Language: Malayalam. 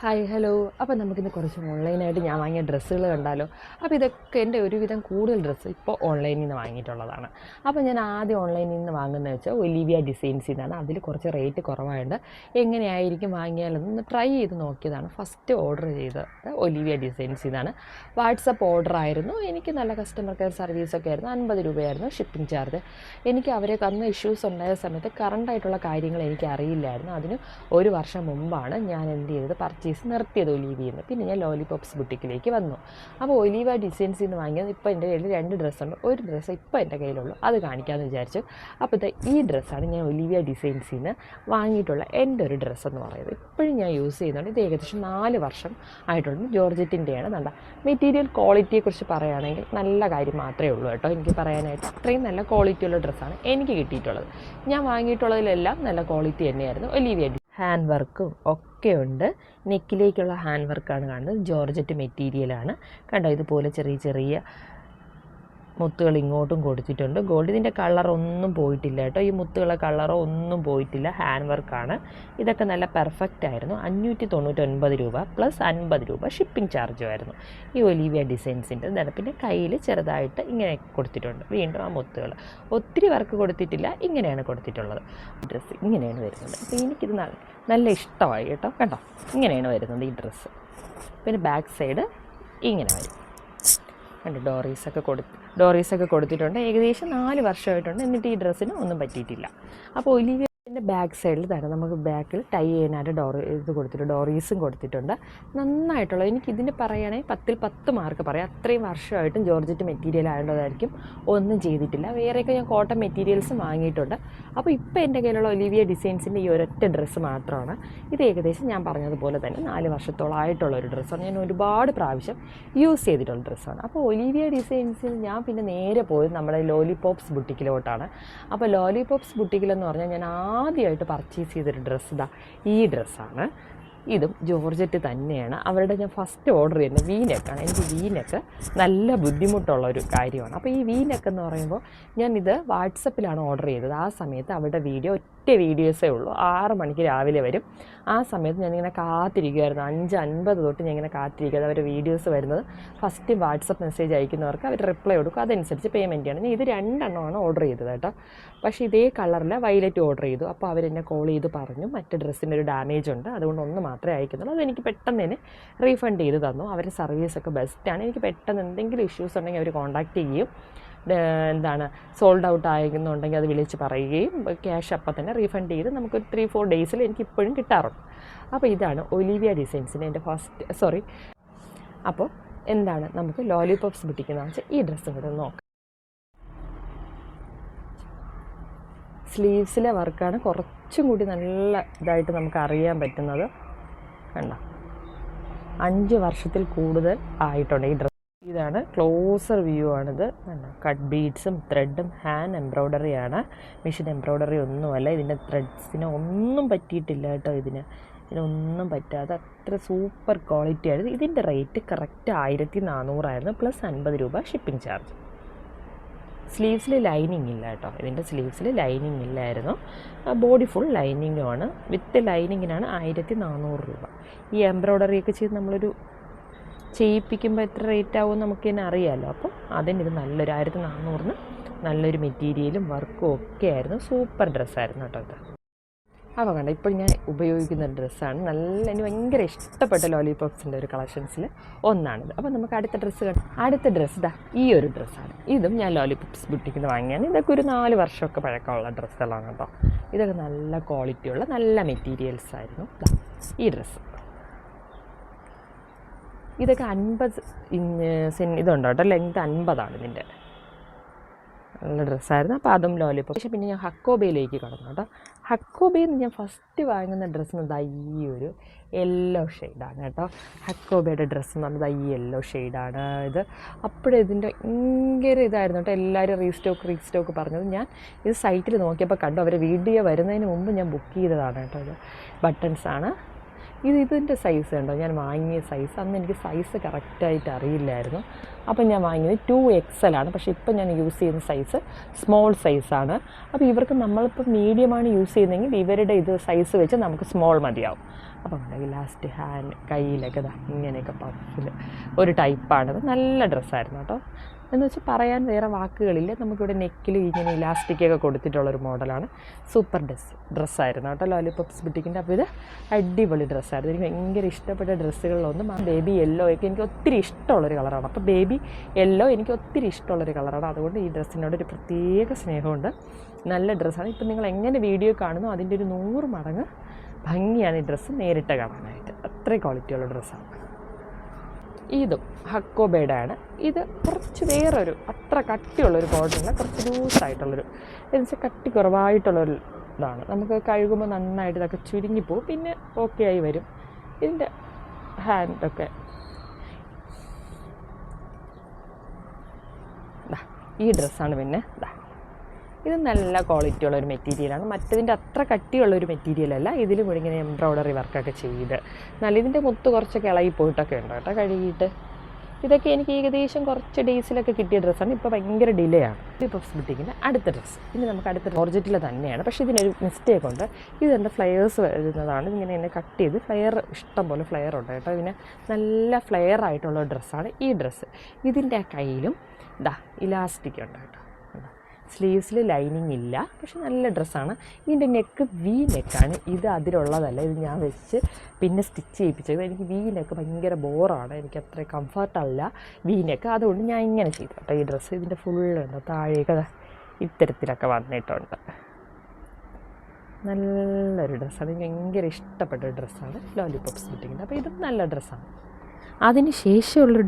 Hi hello. അപ്പോൾ നമുക്കിന്ന് കുറച്ച് ഓൺലൈനായിട്ട് ഞാൻ വാങ്ങിയ ഡ്രസ്സുകൾ കണ്ടാലോ. അപ്പോൾ ഇതൊക്കെ എൻ്റെ ഒരുവിധം കൂടുതൽ ഡ്രസ്സ് ഇപ്പോൾ ഓൺലൈനിൽ നിന്ന് വാങ്ങിയിട്ടുള്ളതാണ്. അപ്പോൾ ഞാൻ ആദ്യം ഓൺലൈനിൽ നിന്ന് വാങ്ങുന്നത് വെച്ചാൽ ഒലിവിയ ഡിസൈൻസിൽ നിന്നാണ്. അതിൽ കുറച്ച് റേറ്റ് കുറവായതുകൊണ്ട് എങ്ങനെയായിരിക്കും വാങ്ങിയാലൊന്ന് ട്രൈ ചെയ്ത് നോക്കിയതാണ്. ഫസ്റ്റ് ഓർഡർ ചെയ്തത് ഒലിവിയ ഡിസൈൻസിൽ നിന്നാണ്. വാട്സപ്പ് ഓർഡർ ആയിരുന്നു. എനിക്ക് നല്ല കസ്റ്റമർ കെയർ സർവീസൊക്കെ ആയിരുന്നു. 50 രൂപയായിരുന്നു ഷിപ്പിംഗ് ചാർജ്. എനിക്ക് അവരെ അന്ന് ഇഷ്യൂസ് ഉണ്ടായ സമയത്ത് കറണ്ടായിട്ടുള്ള കാര്യങ്ങൾ എനിക്ക് അറിയില്ലായിരുന്നു. അതിന് ഒരു വർഷം മുമ്പാണ് ഞാൻ എന്ത് ചെയ്തത് പർച്ചേസ് നിർത്തിയത് ഒലീവിയിൽ നിന്ന്. പിന്നെ ഞാൻ ലോലിപോപ്സ് ബുട്ടിക്കിലേക്ക് വന്നു. അപ്പോൾ ഒലീവ ഡിസൈൻസിൽ നിന്ന് വാങ്ങിയത് ഇപ്പോൾ എൻ്റെ കയ്യിൽ 2 ഡ്രസ്സുണ്ട്. ഒരു ഡ്രസ്സ് ഇപ്പോൾ എൻ്റെ കയ്യിലുള്ളൂ, അത് കാണിക്കാമെന്ന് വിചാരിച്ചു. അപ്പോൾ ഈ ഡ്രസ്സാണ് ഞാൻ ഒലീവിയ ഡിസൈൻസിൽ നിന്ന് വാങ്ങിയിട്ടുള്ള എൻ്റെ ഒരു ഡ്രസ്സെന്ന് പറയുന്നത്. ഇപ്പോഴും ഞാൻ യൂസ് ചെയ്യുന്നുണ്ട്. ഇത് ഏകദേശം 4 വർഷം ആയിട്ടുള്ളൂ. ജോർജറ്റിൻ്റെയാണ്. നല്ല മെറ്റീരിയൽ ക്വാളിറ്റിയെക്കുറിച്ച് പറയുകയാണെങ്കിൽ നല്ല കാര്യം മാത്രമേ ഉള്ളൂ കേട്ടോ എനിക്ക് പറയാനായിട്ട്. അത്രയും നല്ല ക്വാളിറ്റിയുള്ള ഡ്രസ്സാണ് എനിക്ക് കിട്ടിയിട്ടുള്ളത്. ഞാൻ വാങ്ങിയിട്ടുള്ളതിലെല്ലാം നല്ല ക്വാളിറ്റി തന്നെയായിരുന്നു. ഒലീവിയ ഹാൻഡ് വർക്കും ഒക്കെ ഉണ്ട്. നെക്കിലേക്കുള്ള ഹാൻഡ് വർക്കാണ് കാണുന്നത്. ജോർജറ്റ് മെറ്റീരിയലാണ്. കണ്ടോ, ഇതുപോലെ ചെറിയ ചെറിയ മുത്തുകൾ ഇങ്ങോട്ടും കൊടുത്തിട്ടുണ്ട്. ഗോൾഡ്. ഇതിൻ്റെ കളറൊന്നും പോയിട്ടില്ല കേട്ടോ. ഈ മുത്തുകളെ കളറോ ഒന്നും പോയിട്ടില്ല. ഹാൻഡ് വർക്കാണ്. ഇതൊക്കെ നല്ല പെർഫെക്റ്റ് ആയിരുന്നു. 599 രൂപ പ്ലസ് 50 രൂപ ഷിപ്പിംഗ് ചാർജുമായിരുന്നു ഈ ഒലീവിയ ഡിസൈൻസിൻ്റെ. ഇതാണ്. പിന്നെ കയ്യിൽ ചെറുതായിട്ട് ഇങ്ങനെ കൊടുത്തിട്ടുണ്ട്. വീണ്ടും ആ മുത്തുകൾ. ഒത്തിരി വർക്ക് കൊടുത്തിട്ടില്ല. ഇങ്ങനെയാണ് കൊടുത്തിട്ടുള്ളത്. ഡ്രസ്സ് ഇങ്ങനെയാണ് വരുന്നത്. അപ്പോൾ എനിക്കിത് നല്ല ഇഷ്ടമായി കേട്ടോ. കണ്ടോ, ഇങ്ങനെയാണ് വരുന്നത് ഈ ഡ്രസ്സ്. പിന്നെ ബാക്ക് സൈഡ് ഇങ്ങനെ വരും. കണ്ട് ഡോറീസൊക്കെ കൊടുത്തിട്ടുണ്ട്. ഏകദേശം 4 വർഷമായിട്ടുണ്ട്. എന്നിട്ട് ഈ ഡ്രസ്സിന് ഒന്നും പറ്റിയിട്ടില്ല. അപ്പോൾ ഒലിവിയൻ്റെ ബാക്ക് സൈഡിൽ തന്നെ നമുക്ക് ബാക്കിൽ ടൈ ചെയ്യാനായിട്ട് ഡോറീസും കൊടുത്തിട്ടുണ്ട്. നന്നായിട്ടുള്ള, എനിക്കിതിന് പറയുകയാണെങ്കിൽ 10ൽ 10 മാർക്ക് പറയാം. അത്രയും വർഷമായിട്ടും ജോർജറ്റ് മെറ്റീരിയൽ ആയതുകൊണ്ടായിരിക്കും ഒന്നും ചെയ്തിട്ടില്ല. വേറെയൊക്കെ ഞാൻ കോട്ടൺ മെറ്റീരിയൽസും വാങ്ങിയിട്ടുണ്ട്. അപ്പോൾ ഇപ്പോൾ എൻ്റെ കയ്യിലുള്ള ഒലിവിയ ഡിസൈൻസിൻ്റെ ഈ ഒരൊറ്റ ഡ്രസ്സ് മാത്രമാണ്. ഇത് ഏകദേശം ഞാൻ പറഞ്ഞതുപോലെ തന്നെ 4 വർഷത്തോളമായിട്ടുള്ള ഒരു ഡ്രസ്സാണ്. ഞാൻ ഒരുപാട് പ്രാവശ്യം യൂസ് ചെയ്തിട്ടുള്ള ഡ്രസ്സാണ്. അപ്പോൾ ഒലിവിയ ഡിസൈൻസിൽ ഞാൻ പിന്നെ നേരെ പോയത് നമ്മുടെ ലോലിപോപ്സ് ബുട്ടിക്കിലോട്ടാണ്. അപ്പോൾ ലോലിപോപ്സ് ബുട്ടിക്കിലെന്ന് പറഞ്ഞാൽ ഞാൻ ആദ്യമായിട്ട് പർച്ചേസ് ചെയ്തൊരു ഡ്രസ്സ് ഈ ഡ്രസ്സാണ്. ഇതും ജോർജറ്റ് തന്നെയാണ്. അവരുടെ ഞാൻ ഫസ്റ്റ് ഓർഡർ ചെയ്യുന്നത് വീനെക്കാണ്. എനിക്ക് വീനെക്ക് നല്ല ബുദ്ധിമുട്ടുള്ളൊരു കാര്യമാണ്. അപ്പോൾ ഈ വീനെക്ക് എന്ന് പറയുമ്പോൾ ഞാനിത് വാട്സപ്പിലാണ് ഓർഡർ ചെയ്തത്. ആ സമയത്ത് അവരുടെ ഒറ്റ വീഡിയോസേ ഉള്ളൂ. 6 മണിക്ക് രാവിലെ വരും. ആ സമയത്ത് ഞാനിങ്ങനെ കാത്തിരിക്കുമായിരുന്നു. 5:50 തൊട്ട് ഞാൻ ഇങ്ങനെ കാത്തിരിക്കുക. അവരുടെ വീഡിയോസ് വരുന്നത് ഫസ്റ്റ് വാട്സപ്പ് മെസ്സേജ് അയക്കുന്നവർക്ക് അവർ റിപ്ലൈ കൊടുക്കും. അതനുസരിച്ച് പേയ്മെൻറ്റ് ചെയ്യണം. ഞാൻ ഇത് 2 എണ്ണമാണ് ഓർഡർ ചെയ്തത് കേട്ടോ. പക്ഷേ ഇതേ കളറിൽ വയലറ്റ് ഓർഡർ ചെയ്തു. അപ്പോൾ അവരെന്നെ കോൾ ചെയ്ത് പറഞ്ഞു മറ്റേ ഡ്രസ്സിൻ്റെ ഒരു ഡാമേജ് ഉണ്ട്, അതുകൊണ്ട് ഒന്ന് മാത്രമേ അയക്കുന്നുള്ളൂ. അതെനിക്ക് പെട്ടെന്ന് തന്നെ റീഫണ്ട് ചെയ്ത് തന്നു. അവരുടെ സർവീസൊക്കെ ബെസ്റ്റാണ്. എനിക്ക് പെട്ടെന്ന് എന്തെങ്കിലും ഇഷ്യൂസ് ഉണ്ടെങ്കിൽ അവർ കോൺടാക്റ്റ് ചെയ്യും. സോൾഡ് ഔട്ട് ആയെന്നുണ്ടെങ്കിൽ അത് വിളിച്ച് പറയുകയും ക്യാഷ് അപ്പം തന്നെ റീഫണ്ട് ചെയ്ത് നമുക്കൊരു 3-4 ഡേയ്സിൽ എനിക്ക് ഇപ്പോഴും കിട്ടാറുണ്ട്. അപ്പോൾ ഇതാണ് ഒലിവിയ ഡിസൈൻസിൻ്റെ എൻ്റെ അപ്പോൾ നമുക്ക് ലോലിപോപ്സ് ബുട്ടിക്കെന്ന് വെച്ചാൽ ഈ ഡ്രസ്സും കൂടെ നോക്കാം. സ്ലീവ്സിലെ വർക്കാണ് കുറച്ചും കൂടി നല്ല ഇതായിട്ട് നമുക്ക് അറിയാൻ പറ്റുന്നത്. കണ്ടോ, 5 വർഷത്തിൽ കൂടുതൽ ആയിട്ടുണ്ട് ഈ ഡ്രസ്സ്. ഇതാണ് ക്ലോസർ വ്യൂ ആണിത്. കട്ട് ബീഡ്സും ത്രെഡും ഹാൻഡ് എംബ്രോയ്ഡറിയാണ്. മെഷീൻ എംബ്രോയ്ഡറി ഒന്നുമല്ല. ഇതിൻ്റെ ത്രെഡ്സിന് ഒന്നും പറ്റിയിട്ടില്ല കേട്ടോ. ഇതിനൊന്നും പറ്റാതെ അത്ര സൂപ്പർ ക്വാളിറ്റി ആയിരുന്നു. ഇതിൻ്റെ റേറ്റ് കറക്റ്റ് 1400 ആയിരുന്നു പ്ലസ് 50 രൂപ ഷിപ്പിംഗ് ചാർജ്. സ്ലീവ്സിൽ ലൈനിങ് ഇല്ല കേട്ടോ. ഇതിൻ്റെ സ്ലീവ്സിൽ ലൈനിങ് ഇല്ലായിരുന്നു. ബോഡി ഫുൾ ലൈനിങ്ങുമാണ്. വിത്ത് ലൈനിങ്ങിനാണ് 1400 രൂപ. ഈ എംബ്രോയ്ഡറിയൊക്കെ ചെയ്ത് നമ്മളൊരു ചെയ്യിപ്പിക്കുമ്പോൾ എത്ര റേറ്റ് ആവും നമുക്ക് തന്നെ അറിയാമല്ലോ. അപ്പോൾ ഇത് നല്ലൊരു 1400-ന് നല്ലൊരു മെറ്റീരിയലും വർക്കും ഒക്കെ ആയിരുന്നു. സൂപ്പർ ഡ്രസ്സായിരുന്നു കേട്ടോ ഇത്. അപ്പോൾ കണ്ടോ, ഇപ്പോൾ ഞാൻ ഉപയോഗിക്കുന്ന ഡ്രസ്സാണ്. എനിക്ക് ഭയങ്കര ഇഷ്ടപ്പെട്ട ലോലിപോപ്സിൻ്റെ ഒരു കളക്ഷൻസിൽ ഒന്നാണിത്. അപ്പോൾ നമുക്ക് അടുത്ത ഡ്രസ്സ് ഈ ഒരു ഡ്രസ്സാണ്. ഇതും ഞാൻ ലോലിപോപ്സ് ബുട്ടിക്കിൽ വാങ്ങിയാണ്. ഇതൊക്കെ ഒരു 4 വർഷമൊക്കെ പഴക്കമുള്ള ഡ്രസ്സുകളാണ് കേട്ടോ. ഇതൊക്കെ നല്ല ക്വാളിറ്റിയുള്ള നല്ല മെറ്റീരിയൽസ് ആയിരുന്നു. ഈ ഡ്രസ്സ് ഇതൊക്കെ 50 ഇതുണ്ട് കേട്ടോ. ലെങ്ത് 50 ഇതിൻ്റെ. നല്ല ഡ്രസ്സായിരുന്നു. അപ്പോൾ അതും ലോലിപോപ്പ്. പക്ഷേ പിന്നെ ഞാൻ ഹക്കോബയിലേക്ക് കടന്നു കേട്ടോ. ഹക്കോബയിൽ നിന്ന് ഞാൻ ഫസ്റ്റ് വാങ്ങുന്ന ഡ്രസ്സ് ഈ ഒരു യെല്ലോ ഷെയ്ഡാണ് കേട്ടോ. ഹക്കോബയുടെ ഡ്രസ്സ് എന്ന് പറഞ്ഞത് ഈ യെല്ലോ ഷെയ്ഡാണ് ഇത്. അപ്പോഴേ ഇതിൻ്റെ ഭയങ്കര ഇതായിരുന്നു കേട്ടോ. എല്ലാവരും റീസ്റ്റോക്ക് പറഞ്ഞത്. ഞാൻ ഇത് സൈറ്റിൽ നോക്കിയപ്പോൾ കണ്ടു. അവർ വീഡിയോ വരുന്നതിന് മുമ്പ് ഞാൻ ബുക്ക് ചെയ്തതാണ് കേട്ടോ. ഇത് ബട്ടൺസാണ്. ഇതിൻ്റെ സൈസ് കണ്ടോ, ഞാൻ വാങ്ങിയ സൈസ്. അന്ന് എനിക്ക് സൈസ് കറക്റ്റായിട്ട് അറിയില്ലായിരുന്നു. അപ്പം ഞാൻ വാങ്ങിയത് 2XL ആണ്. പക്ഷേ ഇപ്പം ഞാൻ യൂസ് ചെയ്യുന്ന സൈസ് സ്മോൾ സൈസാണ്. അപ്പോൾ ഇവർക്ക് നമ്മളിപ്പോൾ മീഡിയമാണ് യൂസ് ചെയ്യുന്നതെങ്കിൽ ഇവരുടെ ഇത് സൈസ് വെച്ച് നമുക്ക് സ്മോൾ മതിയാവും. അപ്പം ലാസ്റ്റ് ഹാൻഡ് കയ്യിലൊക്കെ ഇങ്ങനെയൊക്കെ പഫിൽ ഒരു ടൈപ്പാണത്. നല്ല ഡ്രസ്സായിരുന്നു കേട്ടോ. എന്ന് വെച്ചാൽ പറയാൻ വേറെ വാക്കുകളില്ല. നമുക്കിവിടെ നെക്കിൽ ഇങ്ങനെ ഇലാസ്റ്റിക്കൊക്കെ കൊടുത്തിട്ടുള്ളൊരു മോഡലാണ്. സൂപ്പർ ഡ്രസ്സായിരുന്നു കേട്ടോ ലോലിപോപ്സ് ബുട്ടിക്കിൻ്റെ. അപ്പോൾ ഇത് അടിപൊളി ഡ്രസ്സായിരുന്നു. എനിക്ക് ഭയങ്കര ഇഷ്ടപ്പെട്ട ഡ്രസ്സുകളിലൊന്നും ബേബി യെല്ലോ ഒക്കെ എനിക്ക് ഒത്തിരി ഇഷ്ടമുള്ളൊരു കളറാണ്. അപ്പോൾ ബേബി യെല്ലോ എനിക്ക് ഒത്തിരി ഇഷ്ടമുള്ളൊരു കളറാണ്. അതുകൊണ്ട് ഈ ഡ്രസ്സിനോട് ഒരു പ്രത്യേക സ്നേഹമുണ്ട്. നല്ല ഡ്രസ്സാണ്. ഇപ്പം നിങ്ങൾ എങ്ങനെ വീഡിയോ കാണുന്നോ അതിൻ്റെ ഒരു 100 മടങ്ങ് ഭംഗിയാണ് ഈ ഡ്രസ്സ് നേരിട്ട് കാണാനായിട്ട്. അത്രയും ക്വാളിറ്റിയുള്ള ഡ്രസ്സാണ്. ഇതും ഹക്കോബേഡാണ്. ഇത് കുറച്ച് വേറൊരു അത്ര കട്ടിയുള്ളൊരു ബോർഡറല്ല, കുറച്ച് ലൂസായിട്ടുള്ളൊരു എന്നുവെച്ചാൽ കട്ടി കുറവായിട്ടുള്ളൊരു ഇതാണ്. നമുക്ക് കഴുകുമ്പോൾ നന്നായിട്ട് ഇതൊക്കെ ചുരുങ്ങിപ്പോവും, പിന്നെ ഓക്കെ ആയി വരും. ഇതിൻ്റെ ഹാൻഡൊക്കെ ഈ ഡ്രസ്സാണ്. പിന്നെ ഇത് നല്ല ക്വാളിറ്റിയുള്ള ഒരു മെറ്റീരിയലാണ്. മറ്റതിൻ്റെ അത്ര കട്ടിയുള്ളൊരു മെറ്റീരിയലല്ല. ഇതിലും കൂടി ഇങ്ങനെ എംബ്രോയ്ഡറി വർക്കൊക്കെ ചെയ്ത് നല്ല ഇതിൻ്റെ മുത്ത് കുറച്ചൊക്കെ ഇളകി പോയിട്ടൊക്കെ ഉണ്ട് കേട്ടോ കഴുകിയിട്ട്. ഇതൊക്കെ എനിക്ക് ഏകദേശം കുറച്ച് ഡേയ്സിലൊക്കെ കിട്ടിയ ഡ്രസ്സാണ്. ഇപ്പോൾ ഭയങ്കര ഡിലേ ആണ്. ലോലിപോപ്സ് ബുട്ടിക്കിൻ്റെ അടുത്ത ഡ്രസ്സ്. ഇനി നമുക്ക് അടുത്ത ജോർജറ്റിൽ തന്നെയാണ്. പക്ഷേ ഇതിനൊരു മിസ്റ്റേക്ക് ഉണ്ട്. ഇത് എൻ്റെ ഫ്ലെയേഴ്സ് വരുന്നതാണ്. ഇങ്ങനെ എന്നെ കട്ട് ചെയ്ത് ഫ്ലെയർ ഇഷ്ടം പോലെ ഫ്ലെയർ ഉണ്ട് കേട്ടോ. ഇതിന് നല്ല ഫ്ലെയർ ആയിട്ടുള്ള ഡ്രസ്സാണ് ഈ ഡ്രസ്സ്. ഇതിൻ്റെ കയ്യിലും ഇലാസ്റ്റിക് ഉണ്ട് കേട്ടോ. സ്ലീവ്സിൽ ലൈനിങ് ഇല്ല, പക്ഷെ നല്ല ഡ്രസ്സാണ്. ഇതിൻ്റെ നെക്ക് വി നെക്കാണ്. ഇത് അതിലുള്ളതല്ല. ഇത് ഞാൻ വെച്ച് പിന്നെ സ്റ്റിച്ച് ചെയ്യിപ്പിച്ചത്. എനിക്ക് വി നെക്ക് ഭയങ്കര ബോറാണ്. എനിക്ക് അത്ര കംഫർട്ടല്ല വി നെക്ക്. അതുകൊണ്ട് ഞാൻ ഇങ്ങനെ ചെയ്തു കേട്ടോ ഈ ഡ്രസ്സ്. ഇതിൻ്റെ ഫുള്ളുണ്ട് താഴേക്ക് ഇത്തരത്തിലൊക്കെ വന്നിട്ടുണ്ട്. നല്ലൊരു ഡ്രസ്സാണ്. എനിക്ക് ഭയങ്കര ഇഷ്ടപ്പെട്ട ഡ്രസ്സാണ് ലോലിപോപ്സ് ബുട്ടിക്കിൻ്റെ. അപ്പോൾ ഇത് നല്ല ഡ്രസ്സാണ്. അതിന് ശേഷമുള്ളൊരു